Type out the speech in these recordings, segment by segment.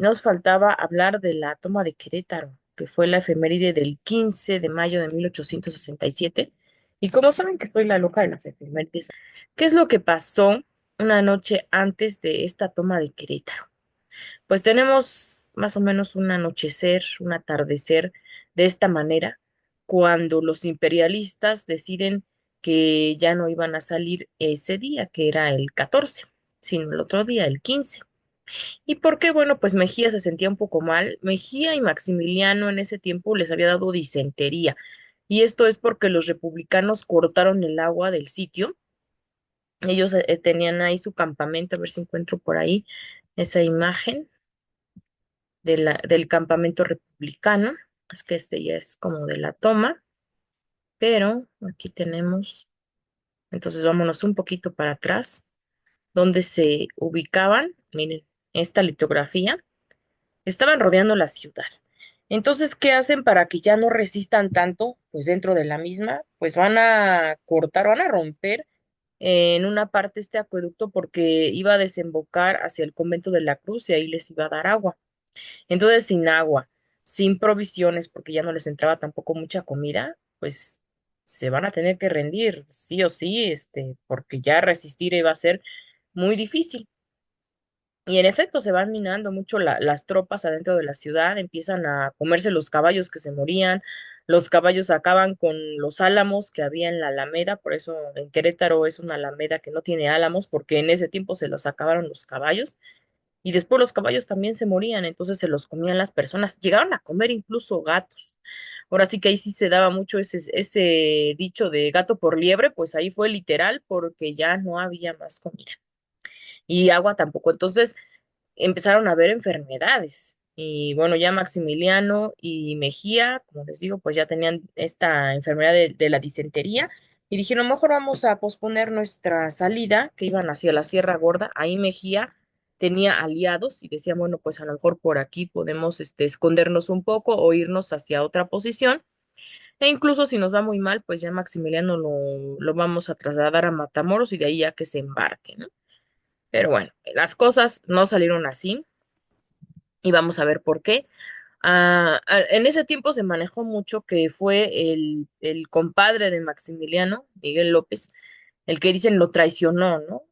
nos faltaba hablar de la toma de Querétaro, que fue la efeméride del 15 de mayo de 1867. Y como saben que soy la loca de las efemérides, ¿qué es lo que pasó una noche antes de esta toma de Querétaro? Pues tenemos más o menos un anochecer, un atardecer de esta manera, cuando los imperialistas deciden que ya no iban a salir ese día, que era el 14, sino el otro día, el 15. ¿Y por qué? Bueno, pues Mejía se sentía un poco mal. Mejía y Maximiliano en ese tiempo les había dado disentería. Y esto es porque los republicanos cortaron el agua del sitio. Ellos tenían ahí su campamento, a ver si encuentro por ahí esa imagen del campamento republicano. Es que este ya es como de la toma, pero aquí tenemos, entonces vámonos un poquito para atrás, donde se ubicaban, miren, esta litografía, estaban rodeando la ciudad. Entonces, ¿qué hacen para que ya no resistan tanto? Pues dentro de la misma, pues van a cortar, van a romper en una parte este acueducto porque iba a desembocar hacia el convento de la Cruz y ahí les iba a dar agua. Entonces, sin agua, sin provisiones, porque ya no les entraba tampoco mucha comida, pues se van a tener que rendir, sí o sí, porque ya resistir iba a ser muy difícil. Y en efecto, se van minando mucho las tropas adentro de la ciudad, empiezan a comerse los caballos que se morían, los caballos acaban con los álamos que había en la Alameda, por eso en Querétaro es una Alameda que no tiene álamos, porque en ese tiempo se los acabaron los caballos. Y después los caballos también se morían, entonces se los comían las personas. Llegaron a comer incluso gatos. Ahora sí que ahí sí se daba mucho ese dicho de gato por liebre, pues ahí fue literal porque ya no había más comida y agua tampoco. Entonces empezaron a haber enfermedades. Y bueno, ya Maximiliano y Mejía, como les digo, pues ya tenían esta enfermedad de la disentería y dijeron, mejor vamos a posponer nuestra salida, que iban hacia la Sierra Gorda. Ahí Mejía tenía aliados y decía, bueno, pues a lo mejor por aquí podemos escondernos un poco o irnos hacia otra posición. E incluso si nos va muy mal, pues ya Maximiliano lo vamos a trasladar a Matamoros y de ahí ya que se embarque, ¿no? Pero bueno, las cosas no salieron así y vamos a ver por qué. En ese tiempo se manejó mucho que fue el compadre de Maximiliano, Miguel López, el que dicen lo traicionó, ¿no?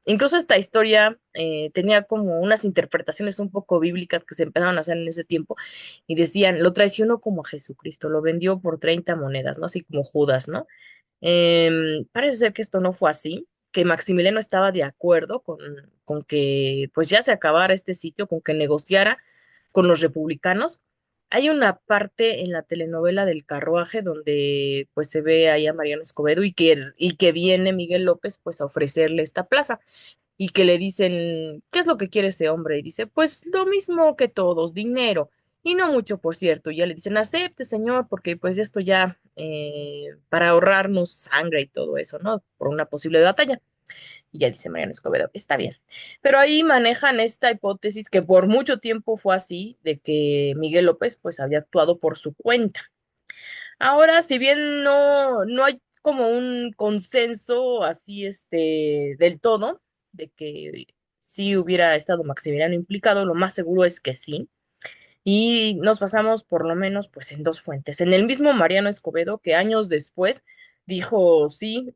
Incluso esta historia tenía como unas interpretaciones un poco bíblicas que se empezaron a hacer en ese tiempo y decían, lo traicionó como a Jesucristo, lo vendió por 30 monedas, ¿no? Así como Judas, ¿no? Parece ser que esto no fue así, que Maximiliano estaba de acuerdo con que pues ya se acabara este sitio, con que negociara con los republicanos. Hay una parte en la telenovela del Carruaje donde pues se ve ahí a Mariano Escobedo y que viene Miguel López pues a ofrecerle esta plaza y que le dicen, ¿qué es lo que quiere ese hombre? Y dice, pues lo mismo que todos, dinero. Y no mucho, por cierto. Y ya le dicen, acepte, señor, porque pues esto ya, para ahorrarnos sangre y todo eso, ¿no? Por una posible batalla. Y ya dice Mariano Escobedo, está bien. Pero ahí manejan esta hipótesis que por mucho tiempo fue así, de que Miguel López pues había actuado por su cuenta. Ahora, si bien no hay como un consenso así, del todo, de que sí hubiera estado Maximiliano implicado, lo más seguro es que sí. Y nos basamos por lo menos pues en dos fuentes. En el mismo Mariano Escobedo, que años después dijo, sí,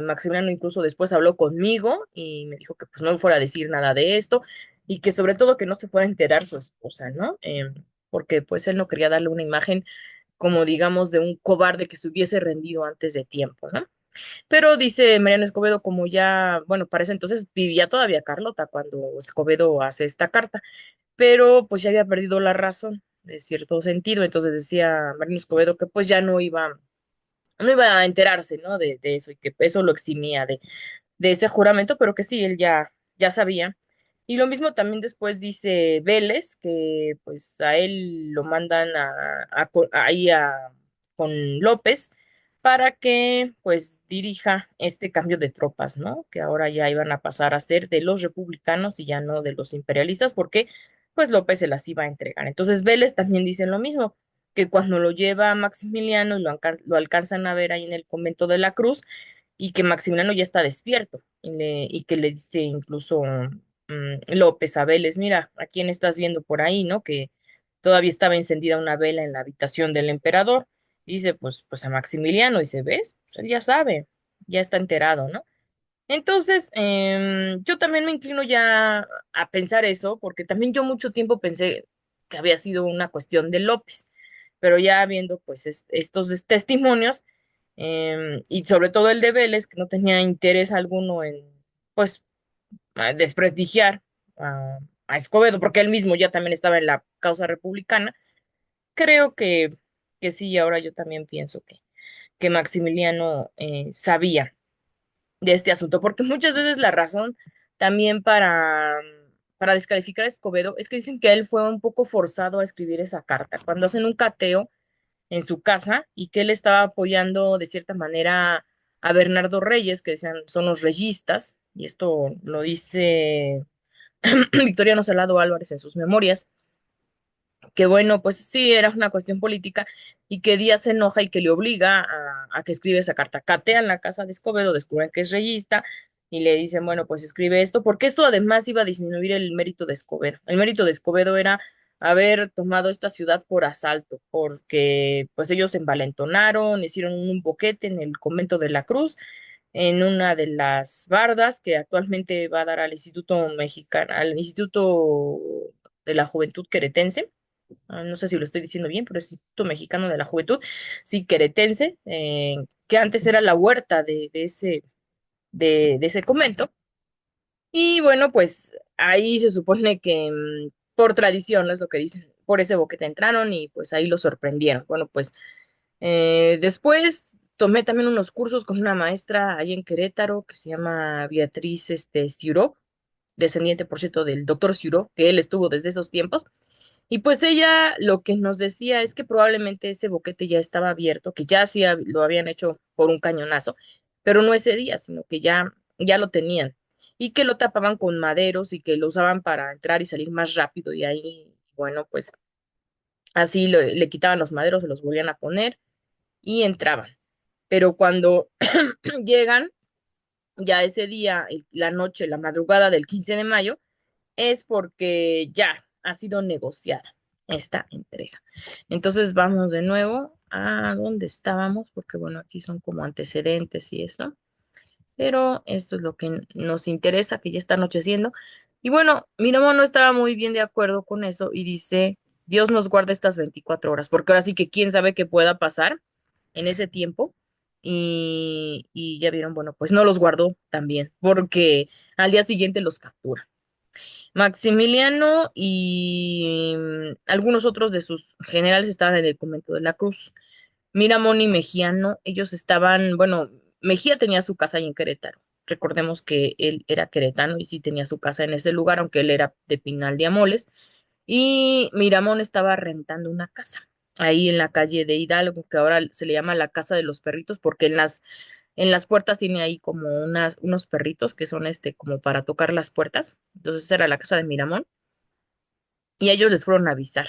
Maximiliano incluso después habló conmigo y me dijo que pues no fuera a decir nada de esto y que sobre todo que no se fuera a enterar su esposa, ¿no? Porque pues él no quería darle una imagen como digamos de un cobarde que se hubiese rendido antes de tiempo, ¿no? Pero dice Mariano Escobedo, como ya, bueno, para ese entonces vivía todavía Carlota cuando Escobedo hace esta carta, pero pues ya había perdido la razón, de cierto sentido, entonces decía Mariano Escobedo que pues ya no iba a enterarse, ¿no? De eso y que eso lo eximía de ese juramento, pero que sí, él ya sabía. Y lo mismo también después dice Vélez, que pues a él lo mandan ahí con López para que pues dirija este cambio de tropas, ¿no? Que ahora ya iban a pasar a ser de los republicanos y ya no de los imperialistas, porque pues López se las iba a entregar. Entonces Vélez también dice lo mismo, que cuando lo lleva Maximiliano y lo alcanzan a ver ahí en el convento de la Cruz, y que Maximiliano ya está despierto y que le dice incluso López a Vélez, mira, ¿a quién estás viendo por ahí, no? Que todavía estaba encendida una vela en la habitación del emperador. Y dice, pues a Maximiliano, dice, ¿ves? Pues él ya sabe, ya está enterado, ¿no? Entonces, yo también me inclino ya a pensar eso, porque también yo mucho tiempo pensé que había sido una cuestión de López, pero ya viendo pues estos testimonios, y sobre todo el de Vélez, que no tenía interés alguno en, pues, desprestigiar a Escobedo, porque él mismo ya también estaba en la causa republicana, creo que sí, ahora yo también pienso que Maximiliano sabía de este asunto, porque muchas veces la razón también para descalificar a Escobedo es que dicen que él fue un poco forzado a escribir esa carta. Cuando hacen un cateo en su casa y que él estaba apoyando de cierta manera a Bernardo Reyes, que decían son los reyistas, y esto lo dice Victoriano Salado Álvarez en sus memorias, que bueno, pues sí, era una cuestión política y que Díaz se enoja y que le obliga a que escribe esa carta. Catean la casa de Escobedo, descubren que es reyista y le dicen, bueno, pues escribe esto, porque esto además iba a disminuir el mérito de Escobedo. El mérito de Escobedo era haber tomado esta ciudad por asalto, porque pues ellos se envalentonaron, hicieron un boquete en el convento de la Cruz, en una de las bardas que actualmente va a dar al Instituto Mexicano, al Instituto de la Juventud Queretense. No sé si lo estoy diciendo bien, pero es Instituto Mexicano de la Juventud, sí, queretense, que antes era la huerta de ese convento. Y bueno, pues ahí se supone que por tradición, ¿no? Es lo que dicen, por ese boquete entraron y pues ahí lo sorprendieron. Bueno, pues después tomé también unos cursos con una maestra ahí en Querétaro que se llama Beatriz Ciuró, descendiente, por cierto, del doctor Ciuró, que él estuvo desde esos tiempos. Y pues ella lo que nos decía es que probablemente ese boquete ya estaba abierto, que ya sí lo habían hecho por un cañonazo, pero no ese día, sino que ya lo tenían y que lo tapaban con maderos y que lo usaban para entrar y salir más rápido y ahí, bueno, pues así le quitaban los maderos, se los volvían a poner y entraban. Pero cuando llegan, ya ese día, la noche, la madrugada del 15 de mayo, es porque ya ha sido negociada esta entrega. Entonces vamos de nuevo a donde estábamos, porque bueno, aquí son como antecedentes y eso, pero esto es lo que nos interesa, que ya está anocheciendo. Y bueno, Miramón no estaba muy bien de acuerdo con eso y dice, Dios nos guarda estas 24 horas, porque ahora sí que quién sabe qué pueda pasar en ese tiempo. Y ya vieron, bueno, pues no los guardó también, porque al día siguiente los captura. Maximiliano y algunos otros de sus generales estaban en el convento de la Cruz. Miramón y Mejía no, ellos estaban, bueno, Mejía tenía su casa ahí en Querétaro. Recordemos que él era queretano y sí tenía su casa en ese lugar, aunque él era de Pinal de Amoles. Y Miramón estaba rentando una casa ahí en la calle de Hidalgo, que ahora se le llama la Casa de los Perritos, porque en las puertas tiene ahí como unos perritos que son como para tocar las puertas. Entonces esa era la casa de Miramón y ellos les fueron a avisar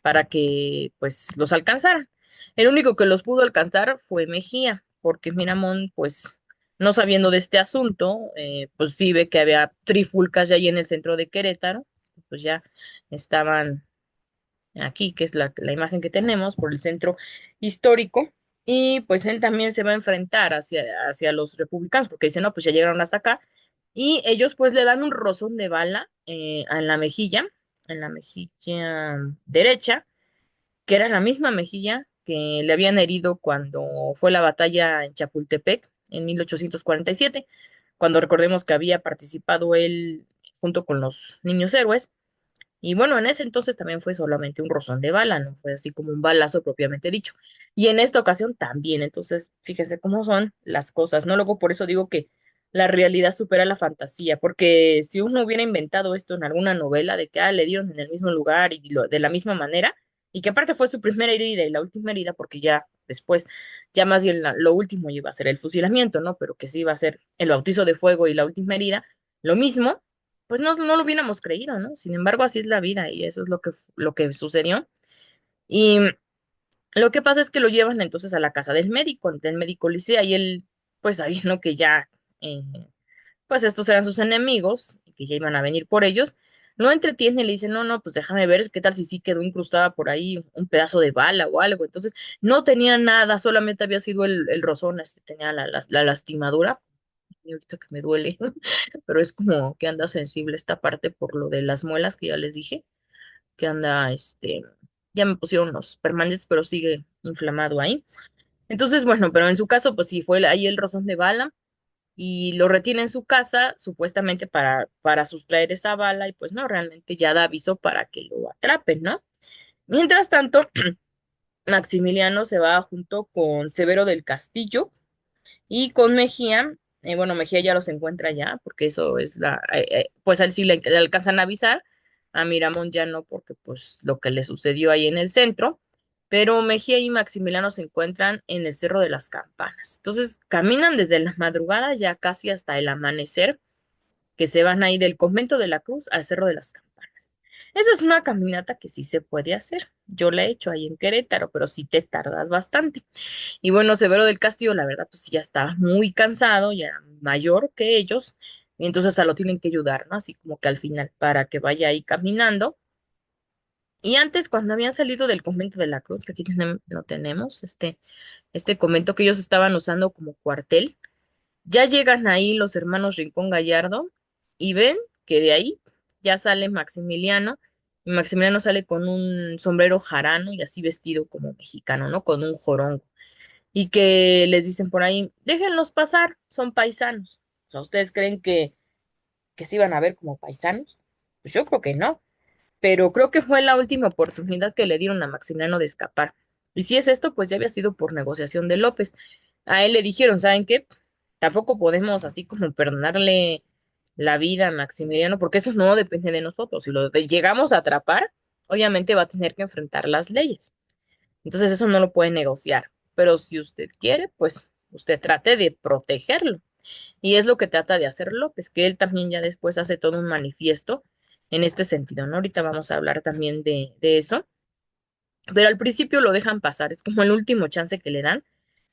para que pues los alcanzaran. El único que los pudo alcanzar fue Mejía, porque Miramón pues no sabiendo de este asunto, pues sí ve que había trifulcas ya ahí en el centro de Querétaro, pues ya estaban aquí, que es la imagen que tenemos por el centro histórico. Y pues él también se va a enfrentar hacia los republicanos, porque dicen, no, pues ya llegaron hasta acá. Y ellos pues le dan un rozón de bala en la mejilla derecha, que era la misma mejilla que le habían herido cuando fue la batalla en Chapultepec en 1847, cuando recordemos que había participado él junto con los niños héroes. Y bueno, en ese entonces también fue solamente un rozón de bala, no fue así como un balazo propiamente dicho. Y en esta ocasión también, entonces fíjese cómo son las cosas, ¿no? Luego por eso digo que la realidad supera la fantasía, porque si uno hubiera inventado esto en alguna novela de que le dieron en el mismo lugar y de la misma manera, y que aparte fue su primera herida y la última herida, porque ya después, ya más bien lo último iba a ser el fusilamiento, ¿no? Pero que sí iba a ser el bautizo de fuego y la última herida, lo mismo pues no lo hubiéramos creído, ¿no? Sin embargo, así es la vida y eso es lo que sucedió. Y lo que pasa es que lo llevan entonces a la casa del médico Licea, y él, pues sabiendo que ya, eh, pues estos eran sus enemigos, que ya iban a venir por ellos, lo entretiene y le dice, no, no, pues déjame ver, qué tal si sí quedó incrustada por ahí un pedazo de bala o algo. Entonces, no tenía nada, solamente había sido el rozón, así, tenía la lastimadura. Y ahorita que me duele, pero es como que anda sensible esta parte por lo de las muelas que ya les dije, que anda, ya me pusieron los permanentes, pero sigue inflamado ahí. Entonces, bueno, pero en su caso, pues sí, fue ahí el rozón de bala y lo retiene en su casa, supuestamente para sustraer esa bala, y pues no, realmente ya da aviso para que lo atrapen, ¿no? Mientras tanto, Maximiliano se va junto con Severo del Castillo y con Mejía. Bueno, Mejía ya los encuentra ya, porque eso es pues a él sí le alcanzan a avisar, a Miramón ya no, porque pues lo que le sucedió ahí en el centro, pero Mejía y Maximiliano se encuentran en el Cerro de las Campanas. Entonces caminan desde la madrugada ya casi hasta el amanecer, que se van ahí del Convento de la Cruz al Cerro de las Campanas. Esa es una caminata que sí se puede hacer. Yo la he hecho ahí en Querétaro, pero sí te tardas bastante. Y bueno, Severo del Castillo, la verdad, pues sí ya está muy cansado, ya mayor que ellos, y entonces a lo tienen que ayudar, ¿no? Así como que al final, para que vaya ahí caminando. Y antes, cuando habían salido del convento de la Cruz, que aquí lo tenemos, este convento que ellos estaban usando como cuartel, ya llegan ahí los hermanos Rincón Gallardo y ven que de ahí ya sale Maximiliano, y Maximiliano sale con un sombrero jarano y así vestido como mexicano, ¿no? Con un jorongo y que les dicen por ahí, déjenlos pasar, son paisanos. O sea, ¿ustedes creen que se iban a ver como paisanos? Pues yo creo que no, pero creo que fue la última oportunidad que le dieron a Maximiliano de escapar. Y si es esto, pues ya había sido por negociación de López. A él le dijeron, ¿saben qué? Tampoco podemos así como perdonarle la vida a Maximiliano, porque eso no depende de nosotros. Si llegamos a atrapar, obviamente va a tener que enfrentar las leyes. Entonces eso no lo puede negociar. Pero si usted quiere, pues usted trate de protegerlo. Y es lo que trata de hacer López, que él también ya después hace todo un manifiesto en este sentido, ¿no? Ahorita vamos a hablar también de eso. Pero al principio lo dejan pasar, es como el último chance que le dan.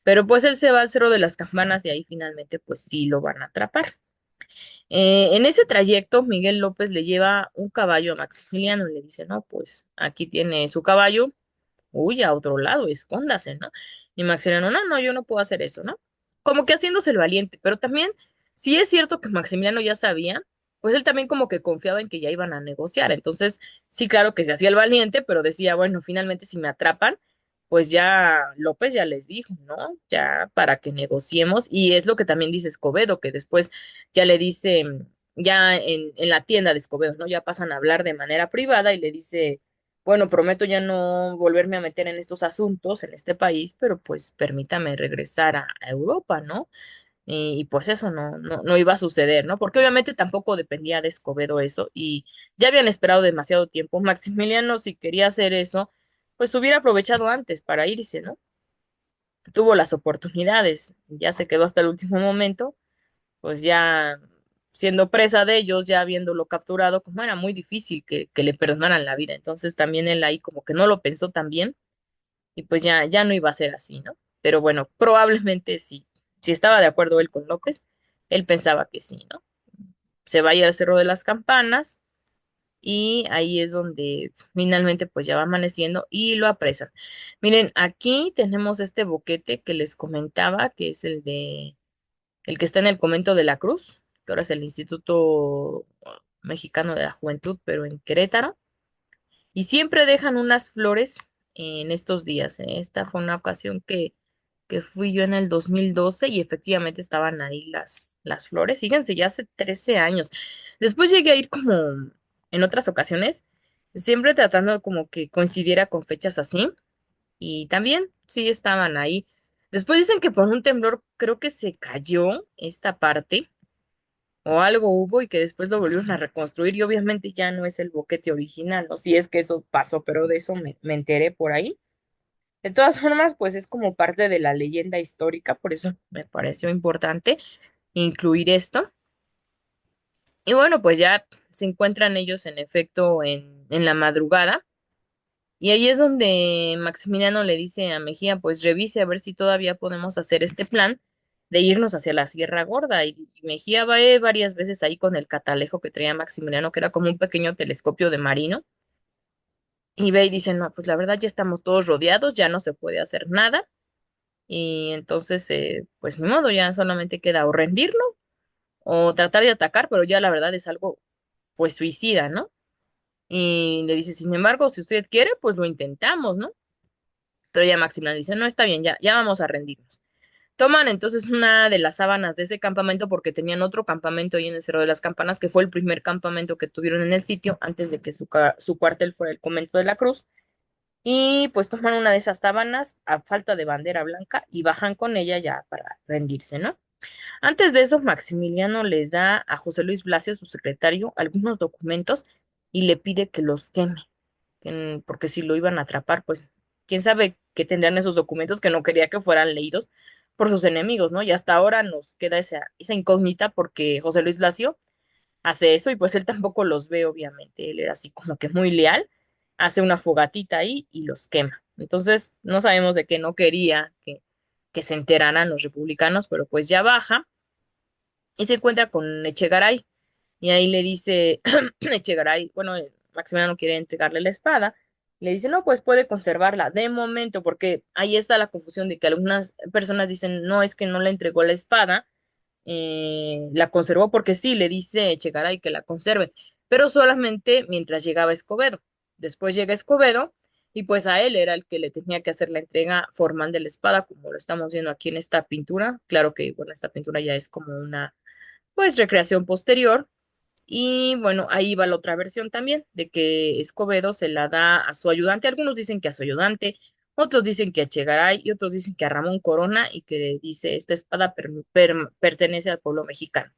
Pero pues él se va al Cerro de las Campanas y ahí finalmente pues sí lo van a atrapar. En ese trayecto, Miguel López le lleva un caballo a Maximiliano y le dice, no, pues aquí tiene su caballo, huya a otro lado, escóndase, ¿no? Y Maximiliano, no, no, yo no puedo hacer eso, ¿no? Como que haciéndose el valiente, pero también, si es cierto que Maximiliano ya sabía, pues él también como que confiaba en que ya iban a negociar. Entonces, sí, claro que se hacía el valiente, pero decía, bueno, finalmente si me atrapan, pues ya López ya les dijo, ¿no? Ya para que negociemos. Y es lo que también dice Escobedo, que después ya le dice, ya en la tienda de Escobedo, ¿no? Ya pasan a hablar de manera privada y le dice, bueno, prometo ya no volverme a meter en estos asuntos en este país, pero pues permítame regresar a Europa, ¿no? Y pues eso no iba a suceder, ¿no? Porque obviamente tampoco dependía de Escobedo eso y ya habían esperado demasiado tiempo. Maximiliano, si quería hacer eso, pues hubiera aprovechado antes para irse, ¿no? Tuvo las oportunidades, ya se quedó hasta el último momento, pues ya siendo presa de ellos, ya habiéndolo capturado, como era muy difícil que le perdonaran la vida. Entonces también él ahí como que no lo pensó tan bien y pues ya no iba a ser así, ¿no? Pero bueno, probablemente sí, si estaba de acuerdo él con López, él pensaba que sí, ¿no? Se va a ir al Cerro de las Campanas y ahí es donde finalmente pues ya va amaneciendo y lo apresan. Miren, aquí tenemos este boquete que les comentaba, que es el que está en el Convento de la Cruz, que ahora es el Instituto Mexicano de la Juventud, pero en Querétaro. Y siempre dejan unas flores en estos días. Esta fue una ocasión que fui yo en el 2012 y efectivamente estaban ahí las flores. Fíjense, ya hace 13 años. Después llegué a ir como en otras ocasiones, siempre tratando como que coincidiera con fechas así. Y también sí estaban ahí. Después dicen que por un temblor creo que se cayó esta parte o algo hubo y que después lo volvieron a reconstruir y obviamente ya no es el boquete original, ¿no? Si es que eso pasó, pero de eso me enteré por ahí. De todas formas, pues es como parte de la leyenda histórica, por eso me pareció importante incluir esto. Y bueno, pues ya se encuentran ellos en efecto en la madrugada. Y ahí es donde Maximiliano le dice a Mejía, pues revise a ver si todavía podemos hacer este plan de irnos hacia la Sierra Gorda y Mejía va varias veces ahí con el catalejo que traía Maximiliano, que era como un pequeño telescopio de marino, y ve y dice, no, pues la verdad ya estamos todos rodeados, ya no se puede hacer nada, y entonces, pues ni modo, ya solamente queda o rendirlo o tratar de atacar, pero ya la verdad es algo, pues suicida, ¿no? Y le dice, sin embargo, si usted quiere, pues lo intentamos, ¿no? Pero ya Maximiliano dice, no, está bien, ya vamos a rendirnos. Toman entonces una de las sábanas de ese campamento porque tenían otro campamento ahí en el Cerro de las Campanas, que fue el primer campamento que tuvieron en el sitio antes de que su cuartel fuera el Convento de la Cruz. Y pues toman una de esas sábanas a falta de bandera blanca y bajan con ella ya para rendirse, ¿no? Antes de eso, Maximiliano le da a José Luis Blasio, su secretario, algunos documentos y le pide que los queme, porque si lo iban a atrapar, pues quién sabe qué tendrían esos documentos que no quería que fueran leídos por sus enemigos, ¿no? Y hasta ahora nos queda esa incógnita porque José Luis Blasio hace eso y pues él tampoco los ve, obviamente. Él era así como que muy leal, hace una fogatita ahí y los quema. Entonces, no sabemos de qué no quería que se enteraran los republicanos, pero pues ya baja y se encuentra con Echegaray. Y ahí le dice Echegaray, bueno, Maximiliano quiere entregarle la espada. Le dice, no, pues puede conservarla de momento, porque ahí está la confusión de que algunas personas dicen, no, es que no le entregó la espada, la conservó porque sí, le dice Echegaray que la conserve, pero solamente mientras llegaba Escobedo. Después llega Escobedo y pues a él era el que le tenía que hacer la entrega formal de la espada, como lo estamos viendo aquí en esta pintura. Claro que, bueno, esta pintura ya es como una, pues, recreación posterior. Y bueno, ahí va la otra versión también, de que Escobedo se la da a su ayudante. Algunos dicen que a su ayudante, otros dicen que a Chegaray y otros dicen que a Ramón Corona y que dice esta espada pertenece al pueblo mexicano.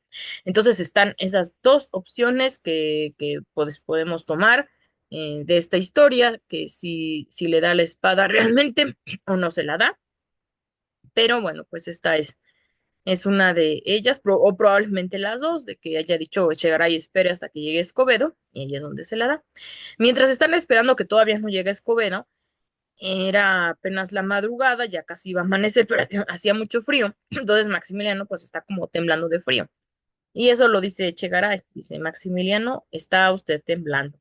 Entonces están esas dos opciones que pues, podemos tomar de esta historia, que si le da la espada realmente o no se la da. Pero bueno, pues esta es una de ellas, o probablemente las dos, de que haya dicho llegará y espere hasta que llegue Escobedo, y ahí es donde se la da. Mientras están esperando que todavía no llegue Escobedo, era apenas la madrugada, ya casi iba a amanecer, pero hacía mucho frío, entonces Maximiliano pues está como temblando de frío. Y eso lo dice Echegaray, dice, Maximiliano, está usted temblando.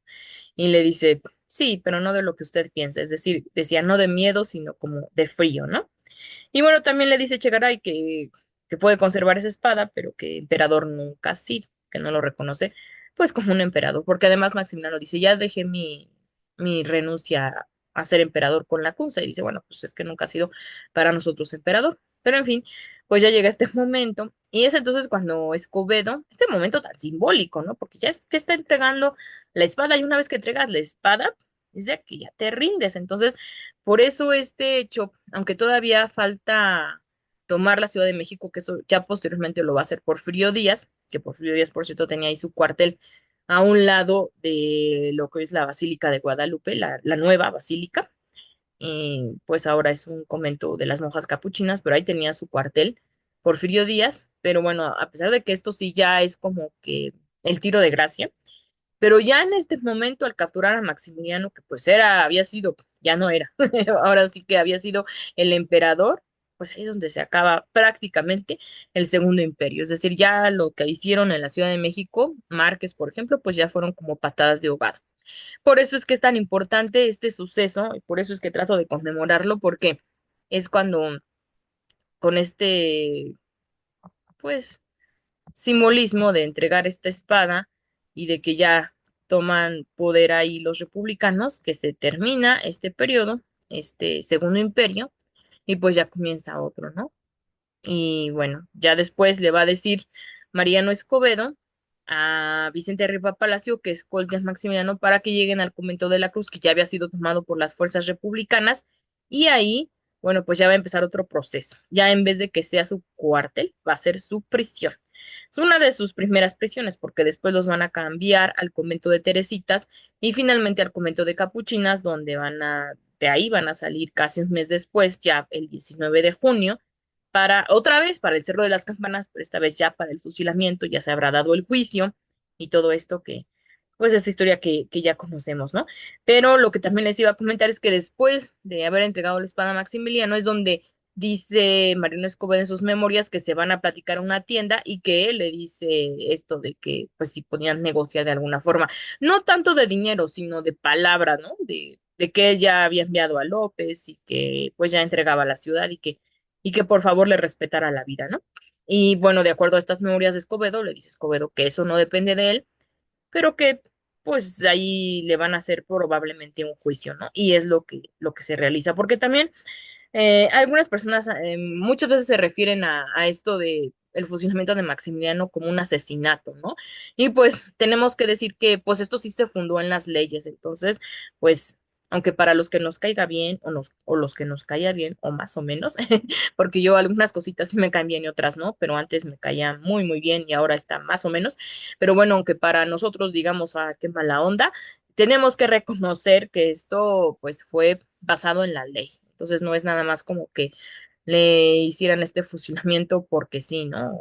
Y le dice, sí, pero no de lo que usted piensa, es decir, decía no de miedo, sino como de frío, ¿no? Y bueno, también le dice Chegaray que puede conservar esa espada, pero que emperador nunca ha sido, que no lo reconoce, pues como un emperador, porque además Maximiliano dice, ya dejé mi renuncia a ser emperador con la Cunza, y dice, bueno, pues es que nunca ha sido para nosotros emperador. Pero en fin, pues ya llega este momento, y es entonces cuando Escobedo, este momento tan simbólico, ¿no? Porque ya es que está entregando la espada, y una vez que entregas la espada, es ya que ya te rindes, entonces por eso este hecho, aunque todavía falta tomar la Ciudad de México, que eso ya posteriormente lo va a hacer Porfirio Díaz, que Porfirio Díaz, por cierto, tenía ahí su cuartel a un lado de lo que es la Basílica de Guadalupe, la nueva basílica, y pues ahora es un convento de las monjas capuchinas, pero ahí tenía su cuartel Porfirio Díaz, pero bueno, a pesar de que esto sí ya es como que el tiro de gracia, pero ya en este momento, al capturar a Maximiliano, que pues había sido, ya no era, ahora sí que había sido el emperador, pues ahí es donde se acaba prácticamente el Segundo Imperio. Es decir, ya lo que hicieron en la Ciudad de México, Márquez, por ejemplo, pues ya fueron como patadas de ahogado. Por eso es que es tan importante este suceso, y por eso es que trato de conmemorarlo, porque es cuando con este, pues simbolismo de entregar esta espada y de que ya toman poder ahí los republicanos, que se termina este periodo, este segundo imperio, y pues ya comienza otro, ¿no? Y bueno, ya después le va a decir Mariano Escobedo a Vicente Riva Palacio que escolte a Maximiliano para que lleguen al convento de la Cruz, que ya había sido tomado por las fuerzas republicanas, y ahí, bueno, pues ya va a empezar otro proceso. Ya en vez de que sea su cuartel, va a ser su prisión. Es una de sus primeras prisiones, porque después los van a cambiar al convento de Teresitas y finalmente al convento de Capuchinas, donde de ahí van a salir casi un mes después, ya el 19 de junio para otra vez para el Cerro de las Campanas, pero esta vez ya para el fusilamiento, ya se habrá dado el juicio y todo esto pues esta historia que ya conocemos, ¿no? Pero lo que también les iba a comentar es que después de haber entregado la espada a Maximiliano es donde dice Mariano Escobedo en sus memorias que se van a platicar a una tienda y que él le dice esto de que pues si podían negociar de alguna forma, no tanto de dinero, sino de palabra, ¿no? De que él ya había enviado a López y que pues ya entregaba la ciudad y que por favor le respetara la vida, ¿no? Y bueno, de acuerdo a estas memorias de Escobedo, le dice Escobedo que eso no depende de él, pero que pues ahí le van a hacer probablemente un juicio, ¿no? Y es lo que se realiza, porque también algunas personas muchas veces se refieren a esto de el fusilamiento de Maximiliano como un asesinato, ¿no? Y pues tenemos que decir que pues esto sí se fundó en las leyes, entonces pues aunque para los que nos caiga bien o los que nos caía bien o más o menos, porque yo algunas cositas sí me caen bien y otras no, pero antes me caía muy bien y ahora está más o menos, pero bueno, aunque para nosotros digamos, ah, qué mala onda, tenemos que reconocer que esto pues fue basado en la ley. Entonces no es nada más como que le hicieran este fusilamiento porque sí, ¿no?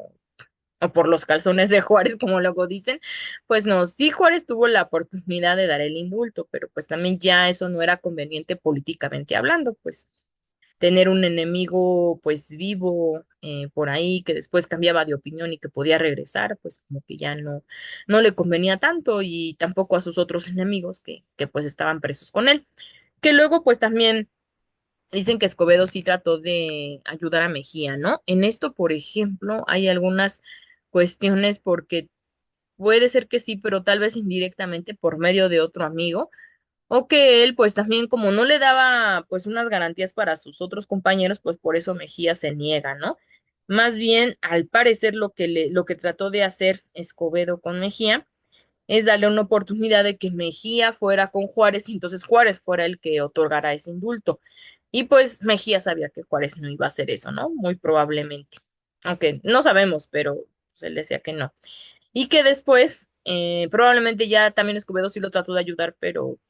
O por los calzones de Juárez, como luego dicen. Pues no, sí Juárez tuvo la oportunidad de dar el indulto, pero pues también ya eso no era conveniente políticamente hablando, pues tener un enemigo pues vivo por ahí que después cambiaba de opinión y que podía regresar, pues como que ya no le convenía tanto y tampoco a sus otros enemigos que pues estaban presos con él. Que luego pues también dicen que Escobedo sí trató de ayudar a Mejía, ¿no? En esto, por ejemplo, hay algunas cuestiones porque puede ser que sí, pero tal vez indirectamente por medio de otro amigo o que él, pues también como no le daba pues unas garantías para sus otros compañeros, pues por eso Mejía se niega, ¿no? Más bien, al parecer, lo que trató de hacer Escobedo con Mejía es darle una oportunidad de que Mejía fuera con Juárez y entonces Juárez fuera el que otorgara ese indulto. Y pues Mejía sabía que Juárez no iba a hacer eso, ¿no? Muy probablemente. Aunque no sabemos, pero pues, él decía que no. Y que después, probablemente ya también Escobedo sí lo trató de ayudar, pero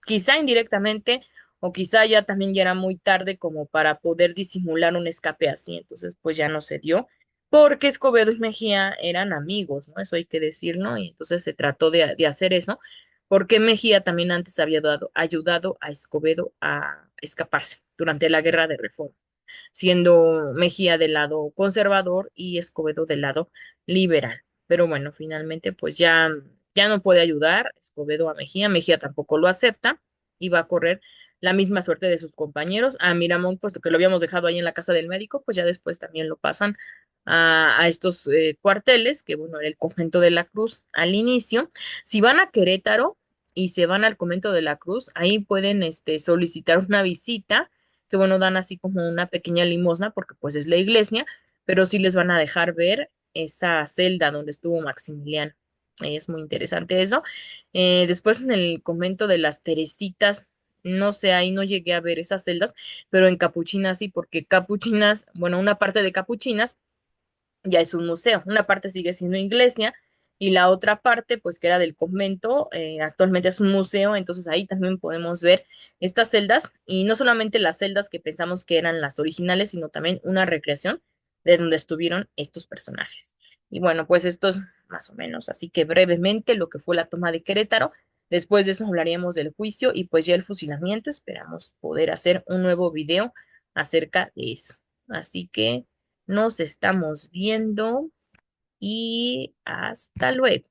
quizá indirectamente o quizá ya también ya era muy tarde como para poder disimular un escape así, entonces pues ya no se dio, porque Escobedo y Mejía eran amigos, ¿no? Eso hay que decir, ¿no? Y entonces se trató de hacer eso, porque Mejía también antes había ayudado a Escobedo a escaparse durante la Guerra de Reforma siendo Mejía del lado conservador y Escobedo del lado liberal. Pero bueno, finalmente pues ya no puede ayudar Escobedo a Mejía, Mejía tampoco lo acepta y va a correr la misma suerte de sus compañeros. A Miramón, puesto que lo habíamos dejado ahí en la casa del médico, pues ya después también lo pasan a estos cuarteles, que bueno, era el convento de la Cruz al inicio. Si van a Querétaro y se van al convento de la Cruz, ahí pueden solicitar una visita que bueno, dan así como una pequeña limosna porque pues es la iglesia, pero sí les van a dejar ver esa celda donde estuvo Maximiliano. Es muy interesante eso. Después en el convento de las Teresitas, no sé, ahí no llegué a ver esas celdas, pero en Capuchinas sí, porque Capuchinas, bueno, una parte de Capuchinas ya es un museo. Una parte sigue siendo iglesia y la otra parte, pues que era del convento, actualmente es un museo, entonces ahí también podemos ver estas celdas y no solamente las celdas que pensamos que eran las originales, sino también una recreación de donde estuvieron estos personajes. Y bueno, pues esto es más o menos, así que brevemente lo que fue la toma de Querétaro. Después de eso hablaríamos del juicio y pues ya el fusilamiento. Esperamos poder hacer un nuevo video acerca de eso. Así que nos estamos viendo y hasta luego.